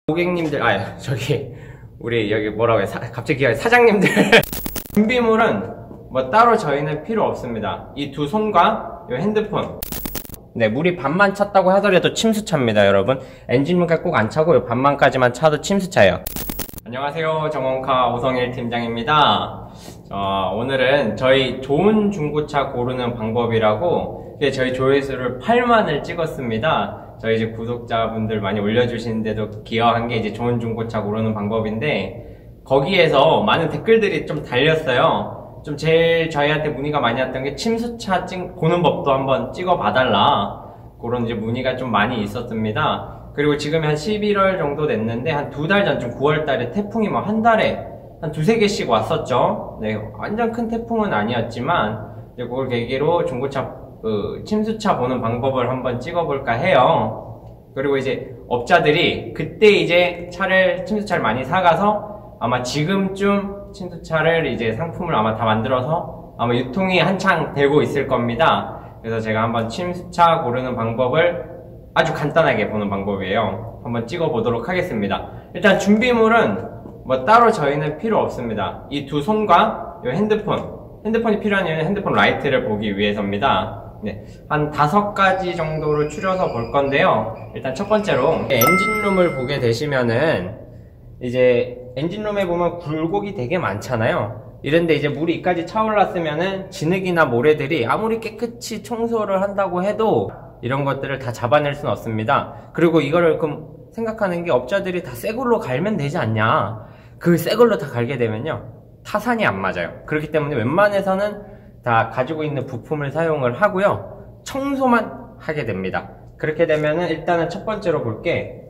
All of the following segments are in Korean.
고객님들, 우리 여기 뭐라고 해, 갑자기 사장님들. 준비물은 뭐 따로 저희는 필요 없습니다. 이 두 손과 이 핸드폰. 네, 물이 반만 찼다고 하더라도 침수차입니다, 여러분. 엔진물까지 꼭 안 차고 이 반만까지만 차도 침수차예요. 안녕하세요, 정원카 오성일 팀장입니다. 오늘은 저희 좋은 중고차 고르는 방법이라고 저희 조회수를 8만을 찍었습니다. 저희 이제 구독자분들 많이 올려주시는데도 기여한 게 이제 좋은 중고차 고르는 방법인데, 거기에서 많은 댓글들이 좀 달렸어요. 좀 제일 저희한테 문의가 많이 왔던 게 침수차 보는 법도 한번 찍어 봐달라, 그런 이제 문의가 좀 많이 있었습니다. 그리고 지금 한 11월 정도 됐는데 한 2달 전쯤 9월 달에 태풍이 막 한 달에 한 2~3개씩 왔었죠. 네, 완전 큰 태풍은 아니었지만 이제 그걸 계기로 중고차 침수차 보는 방법을 한번 찍어볼까 해요. 그리고 이제 업자들이 그때 이제 침수차를 많이 사가서 아마 지금쯤 침수차를 이제 상품을 아마 다 만들어서 아마 유통이 한창 되고 있을 겁니다. 그래서 제가 한번 침수차 고르는 방법을 아주 간단하게 보는 방법이에요. 한번 찍어보도록 하겠습니다. 일단 준비물은 뭐 따로 저희는 필요 없습니다. 이 두 손과 이 핸드폰이 필요한 이유는 핸드폰 라이트를 보기 위해서입니다. 네, 한 5가지 정도로 추려서 볼 건데요. 일단 첫 번째로 엔진룸을 보게 되시면은 이제 엔진룸에 보면 굴곡이 되게 많잖아요. 이런데 이제 물이 이까지 차올랐으면은 진흙이나 모래들이 아무리 깨끗이 청소를 한다고 해도 이런 것들을 다 잡아낼 수는 없습니다. 그리고 이거를 그럼 생각하는 게, 업자들이 다 새 걸로 갈면 되지 않냐. 그 새 걸로 다 갈게 되면요, 타산이 안 맞아요. 그렇기 때문에 웬만해서는 다 가지고 있는 부품을 사용을 하고요, 청소만 하게 됩니다. 그렇게 되면은 일단은 첫 번째로 볼게,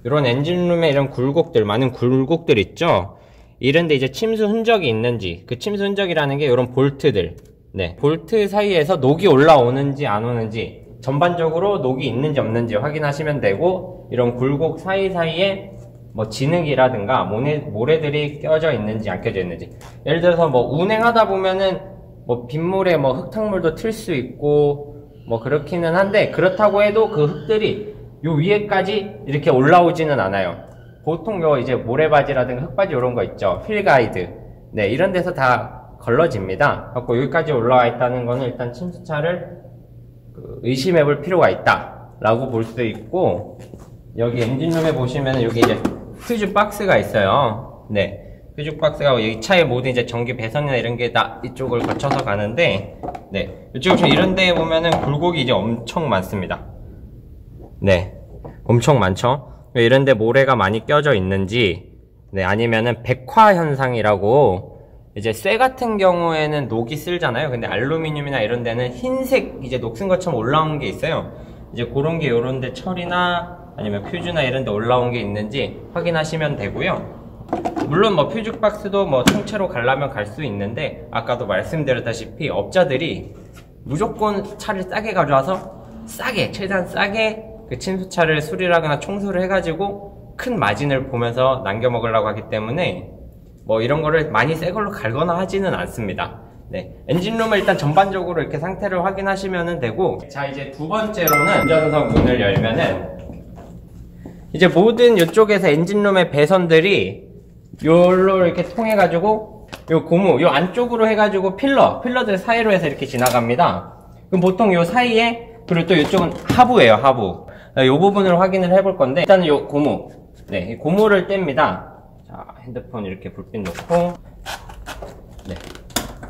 이런 엔진룸에 이런 굴곡들, 많은 굴곡들 있죠. 이런데 이제 침수 흔적이 있는지, 그 침수 흔적이라는 게 이런 볼트들, 네, 볼트 사이에서 녹이 올라오는지 안 오는지, 전반적으로 녹이 있는지 없는지 확인하시면 되고, 이런 굴곡 사이사이에 뭐 진흙이라든가 모래들이 껴져 있는지 안 껴져 있는지, 예를 들어서 뭐 운행하다 보면은 뭐 빗물에 뭐 흙탕물도 튈 수 있고 뭐 그렇기는 한데, 그렇다고 해도 그 흙들이 요 위에까지 이렇게 올라오지는 않아요. 보통 요 이제 모래바지라든가 흙바지 이런 거 있죠, 휠가이드, 네, 이런 데서 다 걸러집니다. 그래서 여기까지 올라와 있다는 거는 일단 침수차를 의심해 볼 필요가 있다 라고 볼 수도 있고, 여기 엔진룸에 보시면 여기 이제 퓨즈 박스가 있어요. 네, 퓨즈 박스가 여기 차의 모든 이제 전기 배선이나 이런 게 다 이쪽을 거쳐서 가는데, 네, 이쪽 이런 데에 보면은 굴곡이 이제 엄청 많습니다. 네, 엄청 많죠. 이런 데 모래가 많이 껴져 있는지, 네, 아니면은 백화 현상이라고, 이제 쇠 같은 경우에는 녹이 쓸잖아요. 근데 알루미늄이나 이런 데는 흰색 이제 녹슨 것처럼 올라온 게 있어요. 이제 그런 게 요런 데 철이나 아니면 퓨즈나 이런 데 올라온 게 있는지 확인하시면 되고요. 물론 뭐 퓨즈 박스도 뭐 통째로 가려면 갈 수 있는데, 아까도 말씀드렸다시피 업자들이 무조건 차를 싸게 가져와서 최대한 싸게 그 침수차를 수리를 하거나 청소를 해가지고 큰 마진을 보면서 남겨 먹으려고 하기 때문에 뭐 이런 거를 많이 새 걸로 갈거나 하지는 않습니다. 네, 엔진룸을 일단 전반적으로 이렇게 상태를 확인하시면 되고, 자, 이제 두 번째로는 운전석 문을 열면은 이제 모든 이쪽에서 엔진룸의 배선들이 요로 이렇게 통해 가지고 요 고무 요 안쪽으로 해 가지고 필러들 사이로 해서 이렇게 지나갑니다. 그럼 보통 요 사이에, 그리고 또 이쪽은 하부예요, 하부. 요 부분을 확인을 해볼 건데, 일단은 요 고무, 네, 이 고무를 뗍니다. 자, 핸드폰 이렇게 불빛 놓고, 네,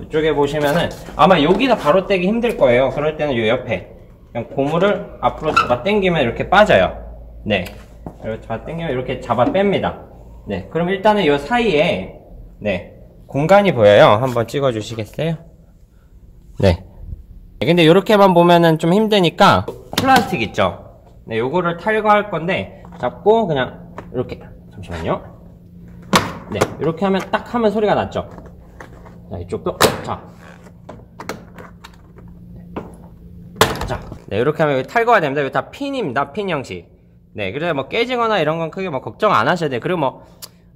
이쪽에 보시면은 아마 여기다 바로 떼기 힘들 거예요. 그럴 때는 요 옆에 그냥 고무를 앞으로 잡아 당기면 이렇게 빠져요. 네, 이렇게 잡아 당기면 이렇게 잡아 뺍니다. 네, 그럼 일단은 요 사이에, 네, 공간이 보여요. 한번 찍어 주시겠어요? 네, 근데 요렇게만 보면은 좀 힘드니까 플라스틱 있죠? 네, 요거를 탈거할 건데, 잡고 그냥 이렇게, 잠시만요. 네, 이렇게 하면 딱 하면 소리가 났죠? 자, 이쪽도, 네, 이렇게 하면 탈거가 됩니다. 이거 다 핀입니다. 핀 형식. 네, 그래서 뭐 깨지거나 이런 건 크게 뭐 걱정 안 하셔야 돼요. 그리고 뭐,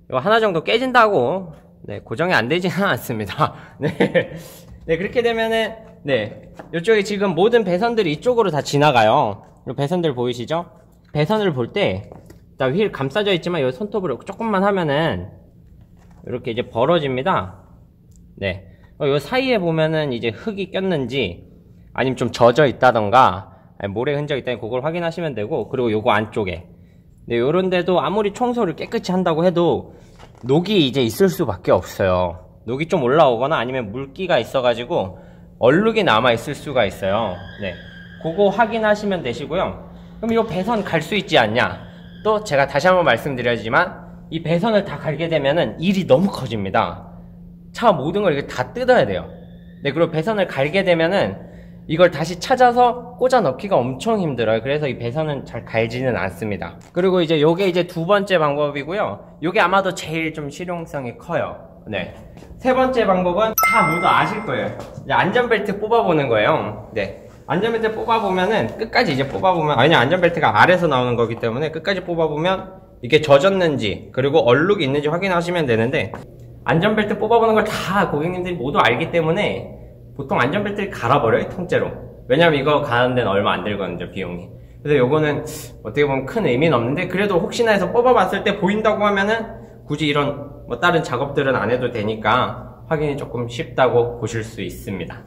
이거 하나 정도 깨진다고, 네, 고정이 안 되지는 않습니다. 네. 네, 그렇게 되면은, 네, 이쪽에 지금 모든 배선들이 이쪽으로 다 지나가요. 이 배선들 보이시죠? 배선을 볼 때, 자, 휠 감싸져 있지만 여기 손톱으로 조금만 하면은 이렇게 이제 벌어집니다. 네. 요 사이에 보면은 이제 흙이 꼈는지 아니면 좀 젖어 있다던가 모래 흔적이 있다니 그걸 확인하시면 되고, 그리고 요거 안쪽에 네, 요런 데도 아무리 청소를 깨끗이 한다고 해도 녹이 이제 있을 수밖에 없어요. 녹이 좀 올라오거나 아니면 물기가 있어가지고 얼룩이 남아있을 수가 있어요. 네, 그거 확인하시면 되시고요. 그럼 이 배선 갈 수 있지 않냐? 또 제가 다시 한번 말씀드리지만 이 배선을 다 갈게 되면은 일이 너무 커집니다. 차 모든 걸 이렇게 다 뜯어야 돼요. 네, 그리고 배선을 갈게 되면은 이걸 다시 찾아서 꽂아 넣기가 엄청 힘들어요. 그래서 이 배선은 잘 갈지는 않습니다. 그리고 이제 요게 이제 두 번째 방법이고요. 요게 아마도 제일 좀 실용성이 커요. 네. 세 번째 방법은 다 모두 아실 거예요. 이제 안전벨트 뽑아보는 거예요. 네. 안전벨트 뽑아보면은 끝까지 이제 뽑아보면, 아니, 안전벨트가 아래서 나오는 거기 때문에 끝까지 뽑아보면 이게 젖었는지 그리고 얼룩이 있는지 확인하시면 되는데, 안전벨트 뽑아보는 걸 다 고객님들이 모두 알기 때문에 보통 안전벨트를 갈아버려요, 통째로. 왜냐면 이거 가는 데는 얼마 안 들거든요, 비용이. 그래서 요거는 어떻게 보면 큰 의미는 없는데, 그래도 혹시나 해서 뽑아봤을 때 보인다고 하면은 굳이 이런 뭐 다른 작업들은 안 해도 되니까 확인이 조금 쉽다고 보실 수 있습니다.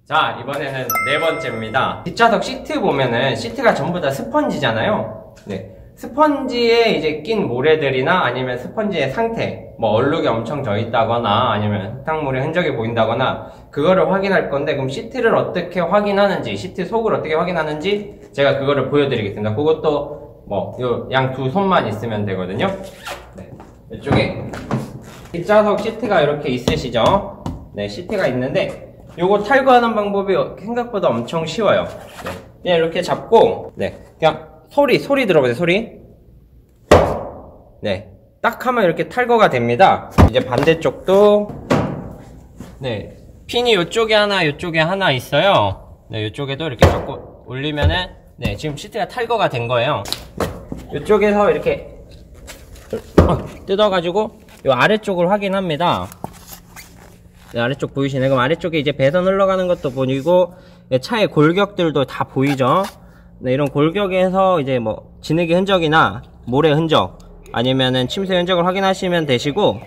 자, 이번에는 네 번째입니다. 뒷좌석 시트 보면은 시트가 전부 다 스펀지잖아요. 네. 스펀지에 이제 낀 모래들이나 아니면 스펀지의 상태, 뭐 얼룩이 엄청 져 있다거나 아니면 흙탕물의 흔적이 보인다거나 그거를 확인할 건데, 그럼 시트를 어떻게 확인하는지, 시트 속을 어떻게 확인하는지 제가 그거를 보여드리겠습니다. 그것도 뭐 요 양 두 손만 있으면 되거든요. 네. 이쪽에 뒷좌석 시트가 이렇게 있으시죠? 네, 시트가 있는데 요거 탈거하는 방법이 생각보다 엄청 쉬워요. 네. 그냥 이렇게 잡고, 네, 그냥 소리 들어보세요, 소리. 네, 딱 하면 이렇게 탈거가 됩니다. 이제 반대쪽도, 네, 핀이 요쪽에 하나, 요쪽에 하나 있어요. 네, 요쪽에도 이렇게 자꾸 올리면은, 네, 지금 시트가 탈거가 된 거예요. 요쪽에서 이렇게 뜯어가지고 요 아래쪽을 확인합니다. 네, 아래쪽 보이시네. 그럼 아래쪽에 이제 배선 흘러가는 것도 보이고, 네, 차의 골격들도 다 보이죠. 네, 이런 골격에서 이제 뭐 진흙의 흔적이나 모래 흔적 아니면은 침새 흔적을 확인하시면 되시고,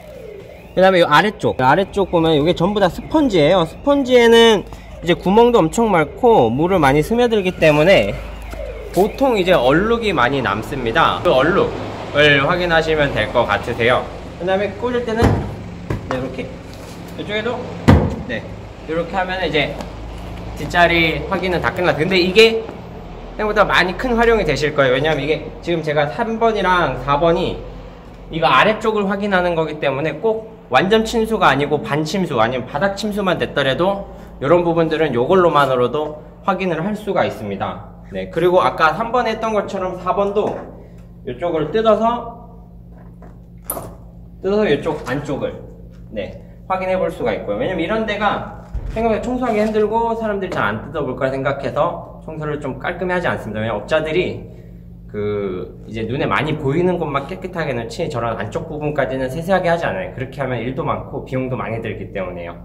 그 다음에 이 아래쪽 보면 이게 전부 다 스펀지예요. 스펀지에는 이제 구멍도 엄청 많고 물을 많이 스며들기 때문에 보통 이제 얼룩이 많이 남습니다. 그 얼룩을 확인하시면 될 것 같으세요. 그 다음에 꽂을 때는 네, 이렇게 이쪽에도 네, 이렇게 하면 이제 뒷자리 확인은 다 끝났어요. 근데 이게 생각보다 많이 큰 활용이 되실 거예요. 왜냐면 이게 지금 제가 3번이랑 4번이 이거 아래쪽을 확인하는 거기 때문에 꼭 완전 침수가 아니고 반침수 아니면 바닥 침수만 됐더라도 이런 부분들은 이걸로만으로도 확인을 할 수가 있습니다. 네, 그리고 아까 3번에 했던 것처럼 4번도 이쪽을 뜯어서 이쪽 안쪽을 네, 확인해 볼 수가 있고요. 왜냐면 이런 데가 생각보다 청소하기 힘들고 사람들이 잘 안 뜯어볼 거라 생각해서 청소를 좀 깔끔히 하지 않습니다. 왜냐면 업자들이 이제 눈에 많이 보이는 곳만 깨끗하게 넣지 저런 안쪽 부분까지는 세세하게 하지 않아요. 그렇게 하면 일도 많고 비용도 많이 들기 때문에요.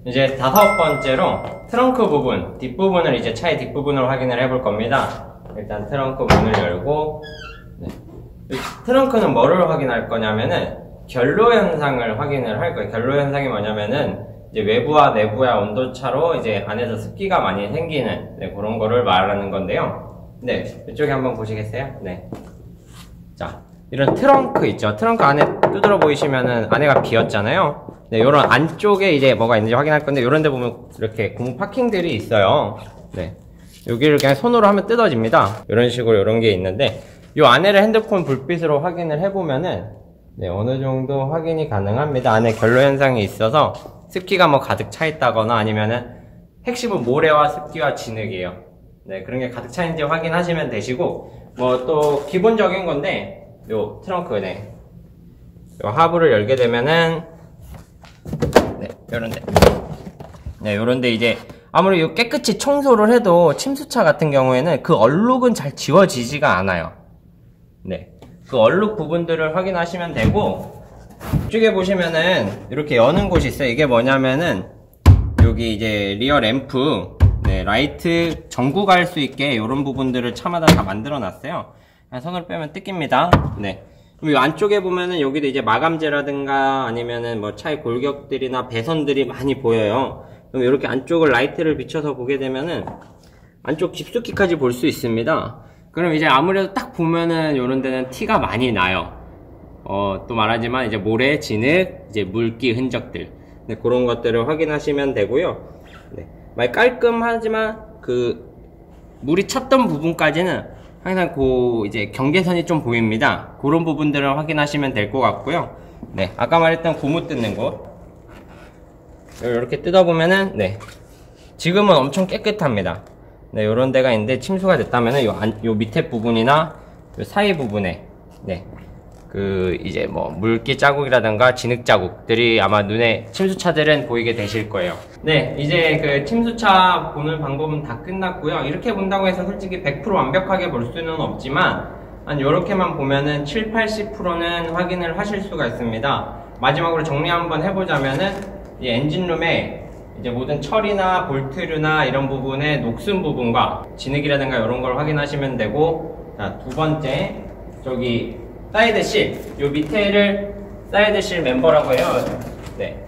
이제 다섯 번째로 트렁크 부분, 뒷부분을 이제 차의 뒷부분을 확인을 해볼 겁니다. 일단 트렁크 문을 열고, 네. 트렁크는 뭐를 확인할 거냐면은 결로 현상을 확인을 할 거예요. 결로 현상이 뭐냐면은 이제 외부와 내부의 온도차로 이제 안에서 습기가 많이 생기는 네, 그런 거를 말하는 건데요. 네, 이쪽에 한번 보시겠어요? 네. 자, 이런 트렁크 있죠. 트렁크 안에 두드러 보이시면은 안에가 비었잖아요. 네, 요런 안쪽에 이제 뭐가 있는지 확인할 건데, 요런 데 보면 이렇게 고무 파킹들이 있어요. 네. 여기를 그냥 손으로 하면 뜯어집니다. 이런 식으로 이런 게 있는데, 요 안에를 핸드폰 불빛으로 확인을 해보면은, 네, 어느 정도 확인이 가능합니다. 안에 결로 현상이 있어서 습기가 뭐 가득 차 있다거나 아니면은 핵심은 모래와 습기와 진흙이에요. 네, 그런 게 가득 차 있는지 확인하시면 되시고, 뭐 또 기본적인 건데, 요 트렁크, 네. 요 하부를 열게 되면은, 네, 요런데. 네, 요런데 이제 아무리 요 깨끗이 청소를 해도 침수차 같은 경우에는 그 얼룩은 잘 지워지지가 않아요. 네. 그 얼룩 부분들을 확인하시면 되고, 이쪽에 보시면은 이렇게 여는 곳이 있어요. 이게 뭐냐면은 여기 이제 리어 램프, 네, 라이트 전구 갈 수 있게 이런 부분들을 차마다 다 만들어 놨어요. 손으로 빼면 뜯깁니다. 네. 그럼 이 안쪽에 보면은 여기도 이제 마감재라든가 아니면은 뭐 차의 골격들이나 배선들이 많이 보여요. 그럼 이렇게 안쪽을 라이트를 비춰서 보게 되면은 안쪽 깊숙이까지 볼 수 있습니다. 그럼 이제 아무래도 딱 보면은 요런 데는 티가 많이 나요. 또 말하지만 이제 모래, 진흙, 이제 물기 흔적들. 네, 그런 것들을 확인하시면 되고요. 네. 많이 깔끔하지만 그 물이 찼던 부분까지는 항상 이제 경계선이 좀 보입니다. 그런 부분들을 확인하시면 될 것 같고요. 네, 아까 말했던 고무 뜯는 곳. 이렇게 뜯어보면은, 네. 지금은 엄청 깨끗합니다. 네, 요런 데가 있는데 침수가 됐다면은 요 밑에 부분이나 요 사이 부분에, 네. 이제 뭐 물기 자국이라든가 진흙 자국들이 아마 눈에 침수차들은 보이게 되실 거예요. 네, 이제 그 침수차 보는 방법은 다 끝났고요. 이렇게 본다고 해서 솔직히 100% 완벽하게 볼 수는 없지만 한 요렇게만 보면은 7, 80%는 확인을 하실 수가 있습니다. 마지막으로 정리 한번 해보자면은 이 엔진룸에 이제 모든 철이나 볼트류나 이런 부분의 녹슨 부분과 진흙이라든가 이런 걸 확인하시면 되고, 자, 두 번째 저기 사이드실, 요 밑에를 사이드실 멤버라고 해요. 네,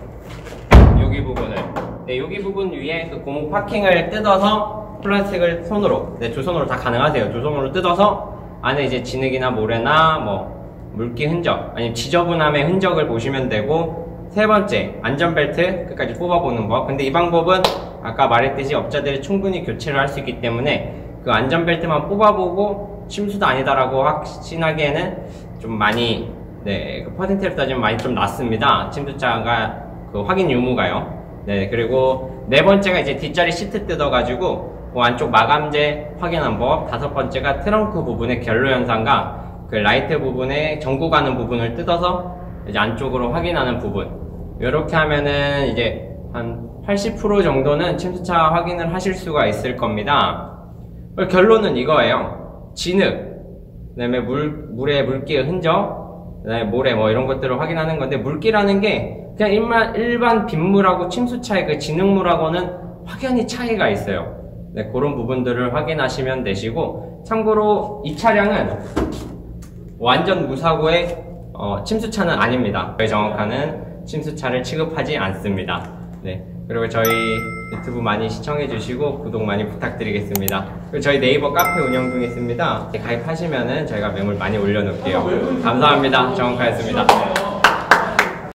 여기 부분을, 네, 여기 부분 위에 그 고무 파킹을 뜯어서 플라스틱을 손으로, 네, 두 손으로 다 가능하세요. 두 손으로 뜯어서 안에 이제 진흙이나 모래나 뭐 물기 흔적, 아니면 지저분함의 흔적을 보시면 되고, 세 번째 안전벨트 끝까지 뽑아보는 거. 근데 이 방법은 아까 말했듯이 업자들이 충분히 교체를 할 수 있기 때문에 그 안전벨트만 뽑아보고 침수도 아니다라고 확신하기에는 좀 많이, 네, 그 퍼센트를 따지면 많이 좀 낮습니다. 침수차가 그 확인 유무가요. 네, 그리고 네 번째가 이제 뒷자리 시트 뜯어가지고 그 안쪽 마감재 확인한 법. 다섯 번째가 트렁크 부분의 결로 현상과 그 라이트 부분에 전구 가는 부분을 뜯어서 이제 안쪽으로 확인하는 부분. 이렇게 하면은 이제 한 80% 정도는 침수차 확인을 하실 수가 있을 겁니다. 결론은 이거예요. 진흙, 그 다음에 물의 물기의 흔적, 그 다음에 모래 뭐 이런 것들을 확인하는 건데, 물기라는 게 그냥 일반 빗물하고 침수차의 그 진흙물하고는 확연히 차이가 있어요. 네, 그런 부분들을 확인하시면 되시고, 참고로 이 차량은 완전 무사고의 침수차는 아닙니다. 저희 정확한은 침수차를 취급하지 않습니다. 네, 그리고 저희 유튜브 많이 시청해주시고 구독 많이 부탁드리겠습니다. 그리고 저희 네이버 카페 운영 중에 있습니다. 가입하시면은 저희가 매물 많이 올려놓을게요. 감사합니다. 정확하였습니다.